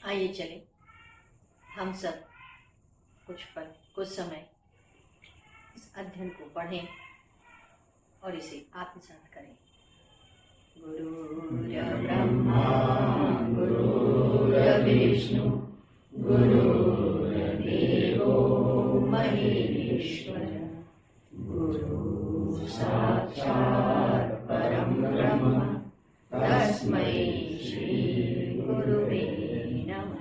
आइए चले हम सब कुछ समय इस अध्ययन को पढ़ें और इसे आत्मसात करें। गुरुर्ब्रह्मा गुरुर्विष्णु गुरुर्देवो महेश्वर गुरु साक्षात् परं ब्रह्म तस्मै श्री गुरुवे नमः।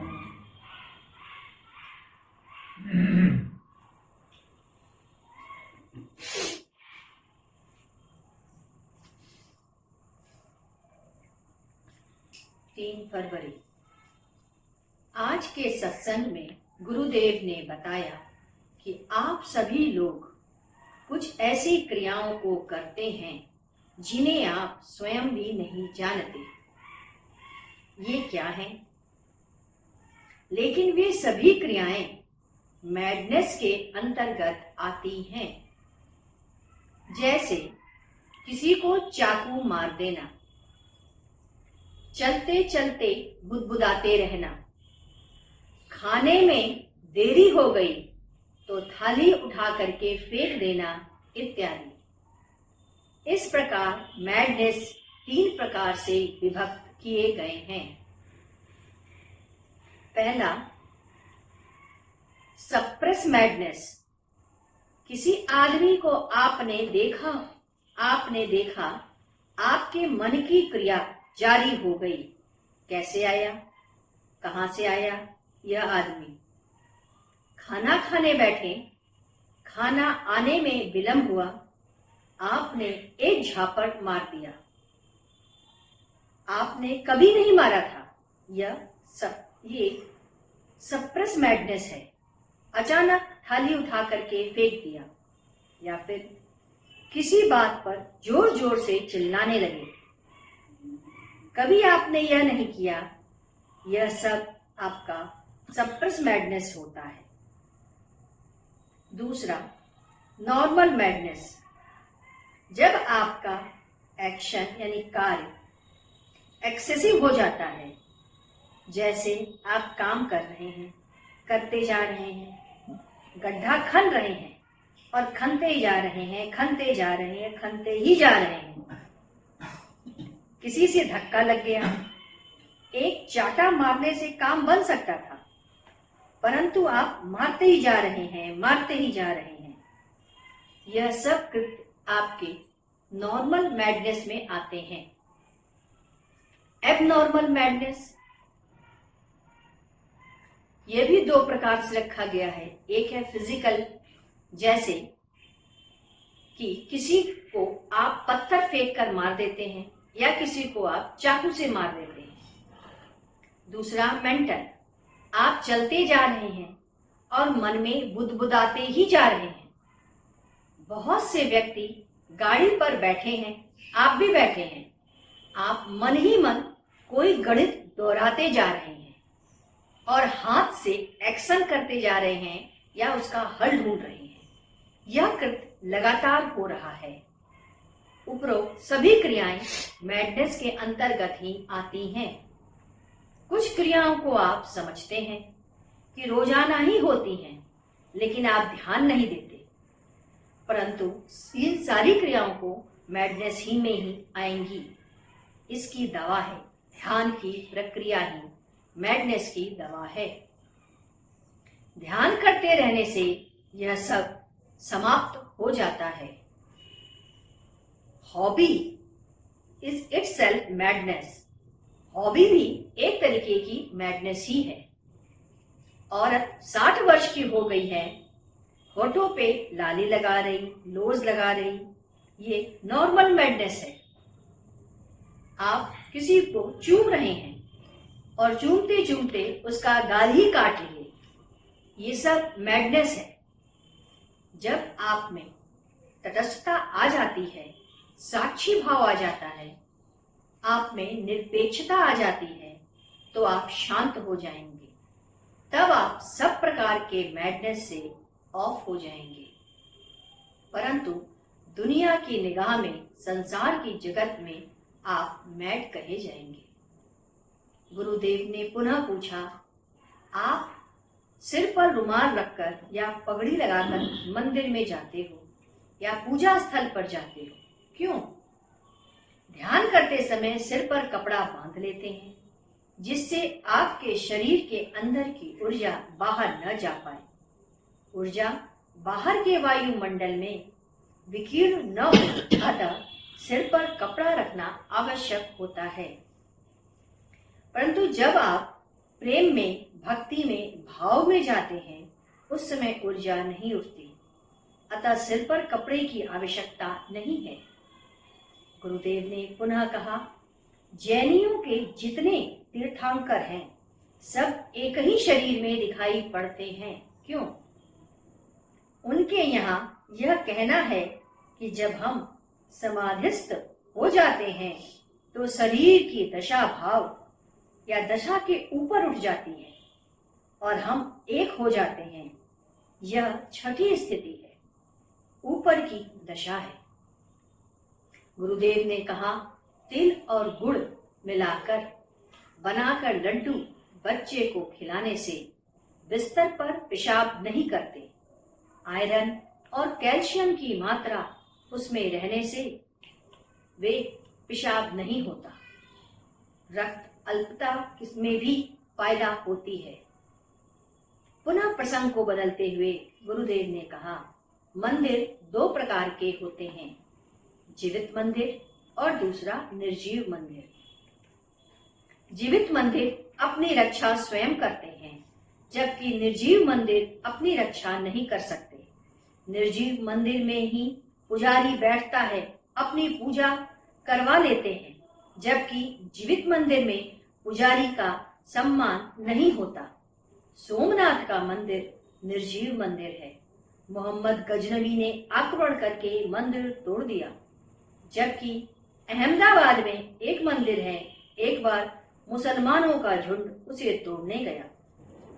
3 फरवरी। आज के सत्संग में गुरुदेव ने बताया कि आप सभी लोग कुछ ऐसी क्रियाओं को करते हैं जिन्हें आप स्वयं भी नहीं जानते ये क्या है, लेकिन वे सभी क्रियाएं मैडनेस के अंतर्गत आती हैं। जैसे किसी को चाकू मार देना, चलते चलते बुदबुदाते रहना, खाने में देरी हो गई तो थाली उठा करके फेंक देना इत्यादि। इस प्रकार मैडनेस 3 प्रकार से विभक्त किए गए हैं। पहला, सप्रेस मैडनेस। किसी आदमी को आपने देखा आपके मन की क्रिया जारी हो गई। कैसे आया, कहां से आया यह आदमी? खाना खाने बैठे, खाना आने में विलंब हुआ, आपने एक झापड़ मार दिया। आपने कभी नहीं मारा था। ये सप्रेस मैडनेस है। अचानक थाली उठा करके फेंक दिया, या फिर किसी बात पर जोर जोर से चिल्लाने लगे। कभी आपने यह नहीं किया। यह सब आपका सप्रेस मैडनेस होता है। दूसरा, नॉर्मल मैडनेस। जब आपका एक्शन यानी कार्य एक्सेसिव हो जाता है, जैसे आप काम कर रहे हैं, करते जा रहे हैं, गड्ढा खन रहे हैं और खनते ही जा रहे हैं, खनते जा रहे हैं, खनते ही जा रहे हैं। किसी से धक्का लग गया। एक चाटा मारने से काम बन सकता था, परंतु आप मारते ही जा रहे हैं, मारते ही जा रहे हैं। यह सब कृत्य आपके नॉर्मल मैडनेस में आते हैं। एबनॉर्मल मैडनेस, यह भी 2 प्रकार से रखा गया है। एक है फिजिकल, जैसे कि किसी को आप पत्थर फेंक कर मार देते हैं या किसी को आप चाकू से मार देते हैं। दूसरा, मेंटल। आप चलते जा रहे हैं और मन में बुदबुदाते ही जा रहे हैं। बहुत से व्यक्ति गाड़ी पर बैठे हैं, आप भी बैठे हैं। आप मन ही मन कोई गणित दोहराते जा रहे हैं और हाथ से एक्शन करते जा रहे हैं या उसका हल ढूंढ रहे हैं। यह कृत्य लगातार हो रहा है। उपरोक्त सभी क्रियाएं मैडनेस के अंतर्गत ही आती हैं। कुछ क्रियाओं को आप समझते हैं कि रोजाना ही होती हैं, लेकिन आप ध्यान नहीं देते, परंतु इन सारी क्रियाओं को मैडनेस ही में ही आएंगी। इसकी दवा है, ध्यान की प्रक्रिया ही मैडनेस की दवा है। ध्यान करते रहने से यह सब समाप्त हो जाता है। Hobby is itself madness. Hobby भी एक तरीके की मैडनेस ही है। औरत 60 वर्ष की हो गई है, होठों पे लाली लगा रही, लोज लगा रही, ये नॉर्मल मैडनेस है। आप किसी को चूम रहे हैं और चूमते चूमते उसका गाल ही काट लिए, ये सब मैडनेस है। जब आप में तटस्थता आ जाती है, साक्षी भाव आ जाता है, आप में निरपेक्षता आ जाती है, तो आप शांत हो जाएंगे। तब आप सब प्रकार के मैडनेस से ऑफ हो जाएंगे। परंतु दुनिया की निगाह में, संसार की जगत में आप मैड कहे जाएंगे। गुरुदेव ने पुनः पूछा, आप सिर पर रुमाल रखकर या पगड़ी लगाकर मंदिर में जाते हो या पूजा स्थल पर जाते हो, क्यों? ध्यान करते समय सिर पर कपड़ा बांध लेते हैं जिससे आपके शरीर के अंदर की ऊर्जा बाहर न जा पाए। ऊर्जा बाहर के वायुमंडल में विकीर्ण न हो, अतः सिर पर कपड़ा रखना आवश्यक होता है। परंतु जब आप प्रेम में, भक्ति में, भाव में जाते हैं, उस समय ऊर्जा नहीं उठती, अतः सिर पर कपड़े की आवश्यकता नहीं है। गुरुदेव ने पुनः कहा, जैनियों के जितने तीर्थंकर हैं सब एक ही शरीर में दिखाई पड़ते हैं, क्यों? उनके यहाँ यह कहना है कि जब हम समाधिस्थ हो जाते हैं तो शरीर की दशा भाव या दशा के ऊपर उठ जाती है और हम एक हो जाते हैं। यह छठी स्थिति है, ऊपर की दशा है। गुरुदेव ने कहा, तिल और गुड़ मिलाकर बनाकर लड्डू बच्चे को खिलाने से बिस्तर पर पेशाब नहीं करते। आयरन और कैल्शियम की मात्रा उसमें रहने से वे पेशाब नहीं होता। रक्त अल्पता इसमें भी फायदा होती है। पुनः प्रसंग को बदलते हुए गुरुदेव ने कहा, मंदिर दो प्रकार के होते हैं, जीवित मंदिर और दूसरा निर्जीव मंदिर। जीवित मंदिर अपनी रक्षा स्वयं करते हैं, जबकि निर्जीव मंदिर अपनी रक्षा नहीं कर सकते। निर्जीव मंदिर में ही पुजारी बैठता है, अपनी पूजा करवा लेते हैं, जबकि जीवित मंदिर में पुजारी का सम्मान नहीं होता। सोमनाथ का मंदिर निर्जीव मंदिर है। मोहम्मद गजनवी ने आक्रमण करके मंदिर तोड़ दिया, जबकि अहमदाबाद में एक मंदिर है। एक बार मुसलमानों का झुंड उसे तोड़ने गया।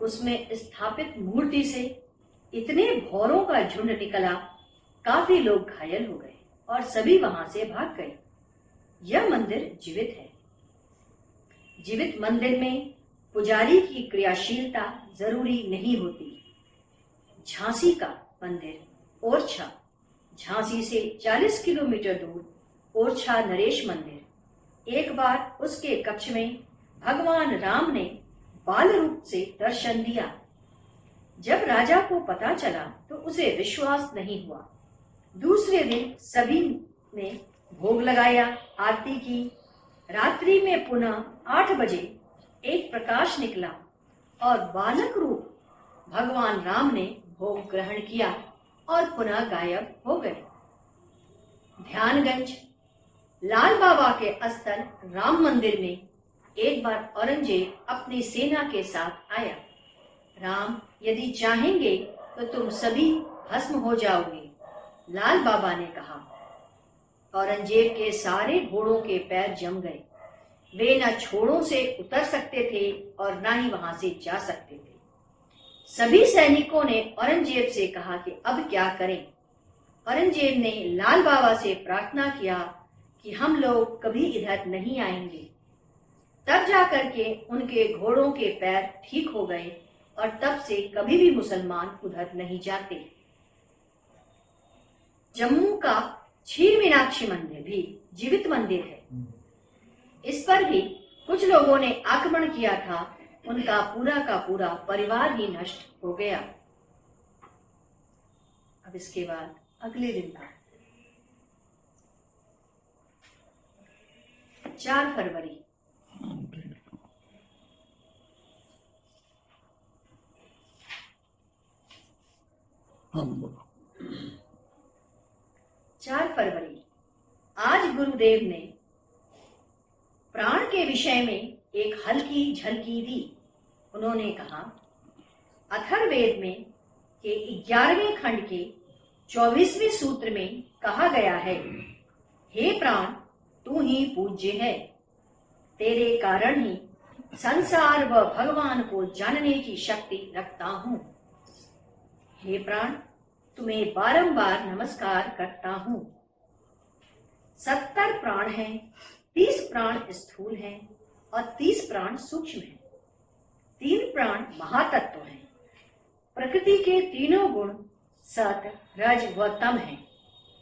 उसमें स्थापित मूर्ति से इतने भौरों का झुंड निकला, काफी लोग घायल हो गए और सभी वहां से भाग गए। यह मंदिर जीवित है। जीवित मंदिर में पुजारी की क्रियाशीलता जरूरी नहीं होती। झांसी का मंदिर ओरछा, झांसी से 40 किलोमीटर दूर ओरछा नरेश मंदिर। एक बार उसके कक्ष में भगवान राम ने बाल रूप से दर्शन दिया। जब राजा को पता चला तो उसे विश्वास नहीं हुआ। दूसरे दिन सभी ने भोग लगाया, आरती की। रात्रि में पुनः 8 बजे एक प्रकाश निकला और बालक रूप भगवान राम ने भोग ग्रहण किया और पुनः गायब हो गए। ध्यानगंज लाल बाबा के स्थल राम मंदिर में एक बार औरंगजेब अपनी सेना के साथ आया। राम, यदि चाहेंगे तो तुम सभी भस्म हो जाओगे, लाल बाबा ने कहा। औरंगजेब के सारे घोड़ों के पैर जम गए। वे न छोरों से उतर सकते थे और न ही वहां से जा सकते थे। सभी सैनिकों ने औरंगजेब से कहा कि अब क्या करें। औरंगजेब ने लाल बाबा से प्रार्थना किया कि हम लोग कभी इधर नहीं आएंगे। तब जाकर के उनके घोड़ों के पैर ठीक हो गए और तब से कभी भी मुसलमान उधर नहीं जाते। जम्मू का क्षीर मीनाक्षी मंदिर भी जीवित मंदिर है। इस पर भी कुछ लोगों ने आक्रमण किया था, उनका पूरा का पूरा परिवार ही नष्ट हो गया। अब इसके बाद अगले दिन का 4 फरवरी। चार फरवरी आज गुरुदेव ने प्राण के विषय में एक हल्की झलकी दी। उन्होंने कहा, अथर्ववेद में के 11वें खंड के 24वें सूत्र में कहा गया है, हे प्राण, तू ही पूज्य है। तेरे कारण ही संसार व भगवान को जानने की शक्ति रखता हूं। हे प्राण, तुम्हें बारंबार नमस्कार करता हूं। 70 प्राण हैं, 30 प्राण स्थूल हैं और 30 प्राण सूक्ष्म हैं। तीन प्राण महातत्व हैं। प्रकृति के तीनों गुण सत, रज व तम हैं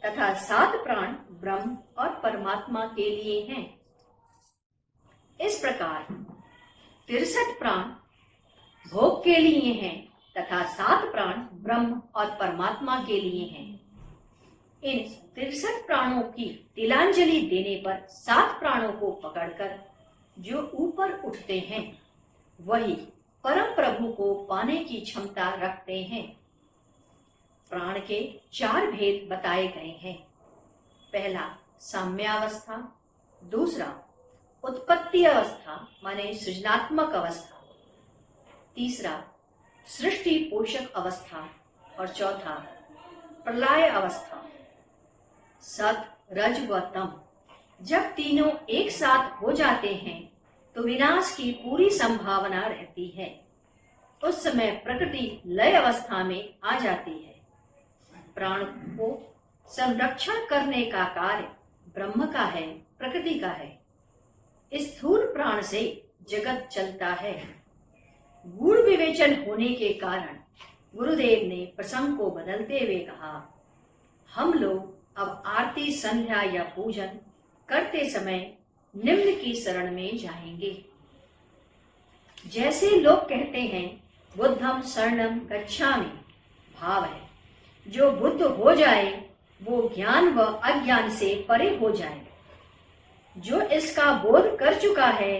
तथा 7 प्राण ब्रह्म और परमात्मा के लिए हैं। इस प्रकार 63 प्राण भोग के लिए हैं तथा 7 प्राण ब्रह्म और परमात्मा के लिए हैं। इन 63 प्राणों की तिलांजलि देने पर 7 प्राणों को पकड़कर जो ऊपर उठते हैं वही परम प्रभु को पाने की क्षमता रखते हैं। प्राण के 4 भेद बताए गए हैं। पहला साम्यावस्था, दूसरा उत्पत्ति अवस्था माने सृजनात्मक अवस्था, तीसरा सृष्टि पोषक अवस्था और चौथा प्रलय अवस्था। सत, रज व तम जब तीनों एक साथ हो जाते हैं तो विनाश की पूरी संभावना रहती है। उस समय प्रकृति लय अवस्था में आ जाती है। प्राण को संरक्षण करने का कार्य ब्रह्म का है, प्रकृति का है। स्थूल प्राण से जगत चलता है। गूढ़ विवेचन होने के कारण गुरुदेव ने प्रसंग को बदलते हुए कहा, हम लोग अब आरती, संध्या या पूजन करते समय निम्न की शरण में जाएंगे। जैसे लोग कहते हैं बुद्धम शरणम गच्छामि, भाव है जो बुद्ध हो जाए वो ज्ञान व अज्ञान से परे हो जाए। जो इसका बोध कर चुका है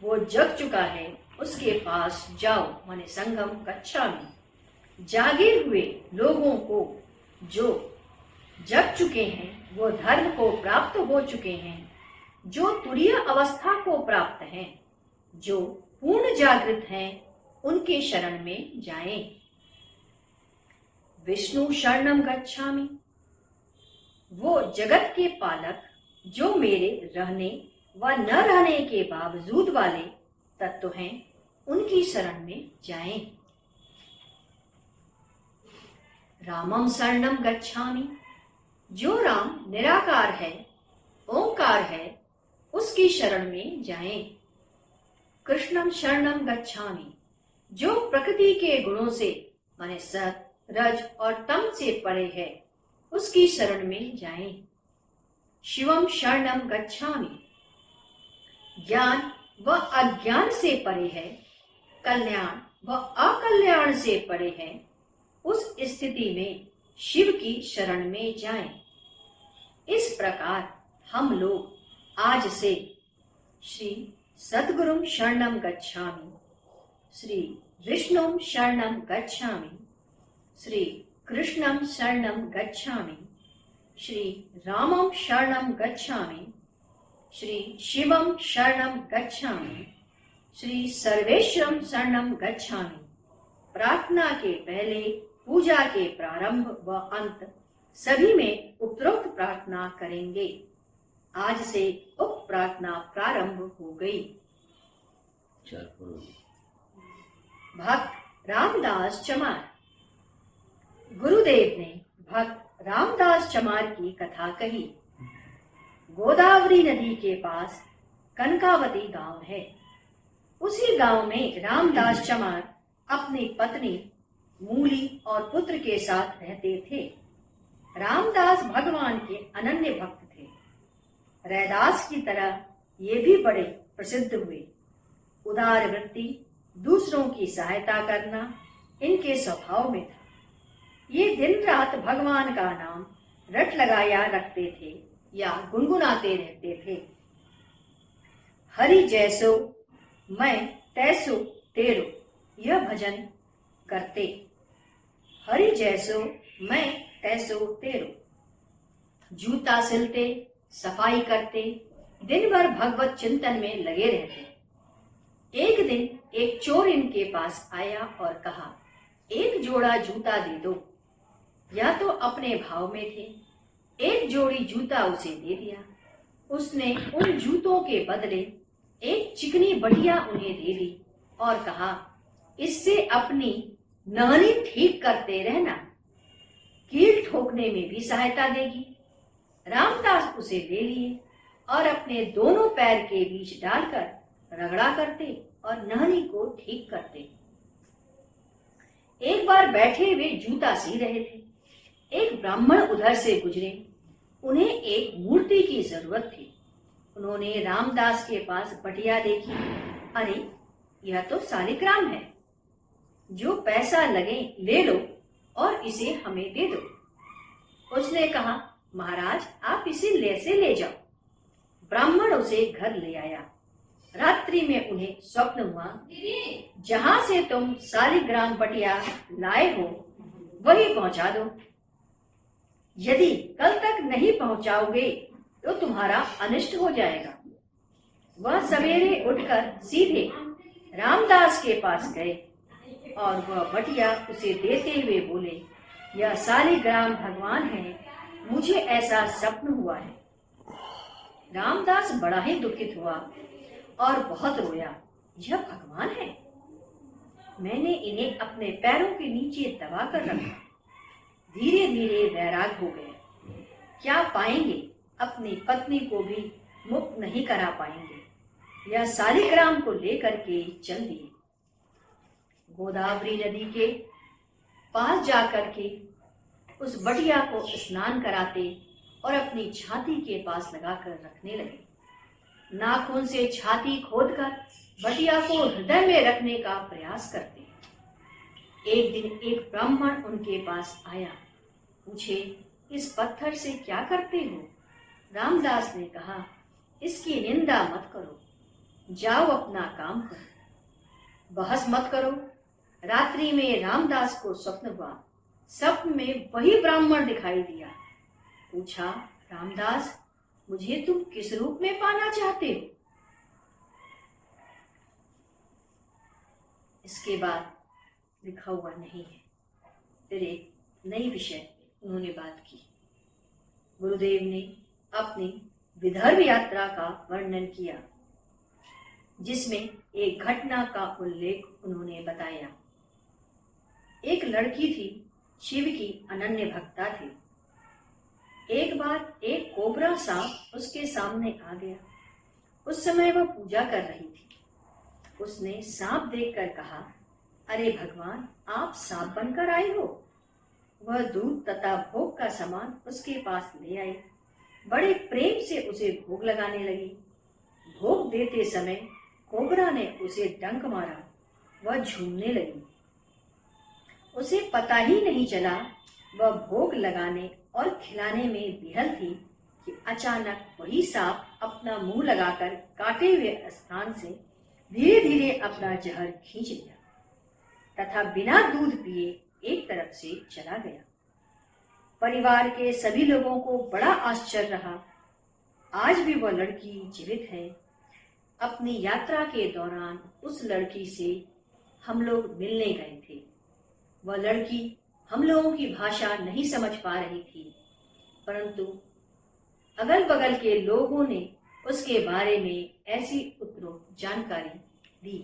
वो जग चुका है, उसके पास जाओ माने संगम गच्छामि। जागे हुए लोगों को जो जग चुके हैं वो धर्म को प्राप्त हो चुके हैं। जो तुरीय अवस्था को प्राप्त हैं, जो पूर्ण जागृत हैं, उनके शरण में जाएं। विष्णु शरणम गच्छामि, वो जगत के पालक जो मेरे रहने व न रहने के बावजूद वाले तत्व हैं, उनकी शरण में जाएं। रामम शरणम गच्छामि, जो राम निराकार है, ओंकार है, उसकी शरण में जाएं। कृष्णम शरणम गच्छामि, जो प्रकृति के गुणों से माने सत, रज और तम से परे है, उसकी शरण में जाएं। शिवम शरणम गच्छामि, ज्ञान व अज्ञान से परे है, कल्याण व अकल्याण से परे है, उस स्थिति में शिव की शरण में जाएं। इस प्रकार हम लोग आज से श्री सद्गुरुम शरणम गच्छामि, श्री विष्णुम शरणम गच्छामि, श्री कृष्णम शरणम गच्छामि, श्री रामम शरणम गच्छामि, श्री शिवम शरणम गच्छामि, श्री सर्वेश्वरम शरणम गच्छामि। प्रार्थना के पहले, पूजा के प्रारंभ व अंत सभी में उपरोक्त प्रार्थना करेंगे। आज से उक्त प्रार्थना प्रारंभ हो गई। भक्त रामदास चमार। गुरुदेव ने भक्त रामदास चमार की कथा कही। गोदावरी नदी के पास कनकावती गांव है। उसी गांव में रामदास चमार अपनी पत्नी मूली और पुत्र के साथ रहते थे। रामदास भगवान के अनन्य भक्त थे। रैदास की तरह ये भी बड़े प्रसिद्ध हुए। उदार वृत्ति, दूसरों की सहायता करना इनके स्वभाव में था। ये दिन रात भगवान का नाम रट लगाया रखते थे या गुनगुनाते रहते थे। हरि जैसो मैं तैसो तेरो, यह भजन करते। हरि जैसो मैं तैसो तेरो। जूता सिलते, सफाई करते, दिन भर भगवत चिंतन में लगे रहते। एक दिन एक चोर इनके पास आया और कहा, एक जोड़ा जूता दे दो। यह तो अपने भाव में थे। एक जोड़ी जूता उसे दे दिया। उसने उन जूतों के बदले एक चिकनी बढ़िया उन्हें दे दी और कहा, इससे अपनी नानी ठीक करते रहना, कील ठोकने में भी सहायता देगी। रामदास उसे ले लिए और अपने दोनों पैर के बीच डालकर रगड़ा करते और नहनी को ठीक करते। एक बार बैठे वे जूता सी रहे थे। एक ब्राह्मण उधर से गुजरे। उन्हें एक मूर्ति की जरूरत थी। उन्होंने रामदास के पास बटिया देखी। अरे, यह तो शालिग्राम है, जो पैसा लगे ले लो और इसे हमें दे दो। उसने कहा, महाराज आप इसे ले जाओ। ब्राह्मण उसे घर ले आया। रात्रि में उन्हें स्वप्न हुआ, जहां से तुम शालिग्राम बटिया लाए हो वही पहुंचा दो। यदि कल तक नहीं पहुंचाओगे तो तुम्हारा अनिष्ट हो जाएगा। वह सवेरे उठकर सीधे रामदास के पास गए और वह बटिया उसे देते हुए बोले, यह शालिग्राम भगवान है, मुझे ऐसा स्वप्न हुआ है। रामदास बड़ा ही दुखित हुआ और बहुत रोया। यह भगवान है? मैंने इन्हें अपने पैरों के नीचे दबा कर रखा। धीरे धीरे वैराग हो गए। क्या पाएंगे? अपनी पत्नी को भी मुक्त नहीं करा पाएंगे। यह शालिग्राम को लेकर के चल दिए। गोदावरी नदी के पास जाकर के उस बटिया को स्नान कराते और अपनी छाती के पास लगाकर रखने लगे। नाखून से छाती खोदकर बटिया को हृदय में रखने का प्रयास करते। एक दिन एक ब्राह्मण उनके पास आया। पूछे, इस पत्थर से क्या करते हो? रामदास ने कहा, इसकी निंदा मत करो, जाओ अपना काम करो, बहस मत करो। रात्रि में रामदास को स्वप्न हुआ। स्वप्न में वही ब्राह्मण दिखाई दिया। पूछा, रामदास मुझे तुम किस रूप में पाना चाहते हो? इसके बाद लिखा हुआ नहीं है। फिर एक नई विषय उन्होंने बात की। गुरुदेव ने अपनी विदर्भ यात्रा का वर्णन किया, जिसमें एक घटना का उल्लेख उन्होंने बताया। एक लड़की थी, शिव की अनन्य भक्ता थी। एक बार एक कोबरा सांप उसके सामने आ गया। उस समय वह पूजा कर रही थी। उसने सांप देखकर कहा, अरे भगवान, आप सांप बनकर आए हो। वह दूध तथा भोग का सामान उसके पास ले आई। बड़े प्रेम से उसे भोग लगाने लगी। भोग देते समय कोबरा ने उसे डंक मारा। वह झूमने लगी। उसे पता ही नहीं चला वह भोग लगाने और खिलाने में विहल थी कि अचानक वही सांप अपना मुंह लगाकर काटे हुए स्थान से धीरे धीरे अपना जहर खींच लिया तथा बिना दूध पिए एक तरफ से चला गया। परिवार के सभी लोगों को बड़ा आश्चर्य रहा। आज भी वह लड़की जीवित है। अपनी यात्रा के दौरान उस लड़की से हम लोग मिलने गए थे। वह लड़की हम लोगों की भाषा नहीं समझ पा रही थी, परंतु अगल बगल के लोगों ने उसके बारे में ऐसी उपरोक्त जानकारी दी।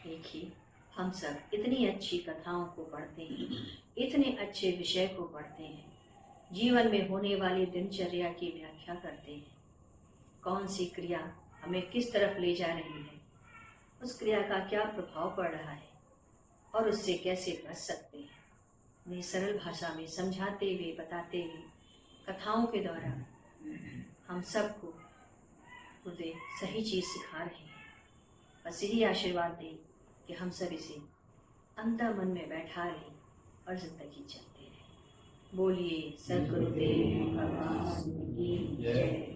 देखिए, हम सब इतनी अच्छी कथाओं को पढ़ते हैं, इतने अच्छे विषय को पढ़ते हैं, जीवन में होने वाली दिनचर्या की व्याख्या करते हैं। कौन सी क्रिया हमें किस तरफ ले जा रही है, उस क्रिया का क्या प्रभाव पड़ रहा है और उससे कैसे बच सकते हैं, उन्हें सरल भाषा में समझाते हुए, बताते हुए, कथाओं के द्वारा हम सबको खुदे सही चीज़ सिखा रहे हैं। बस यही आशीर्वाद दें कि हम सब इसे अंतर मन में बैठा लें और जिंदगी चलते रहें। बोलिए सद्गुरुदेव भगवान की जय।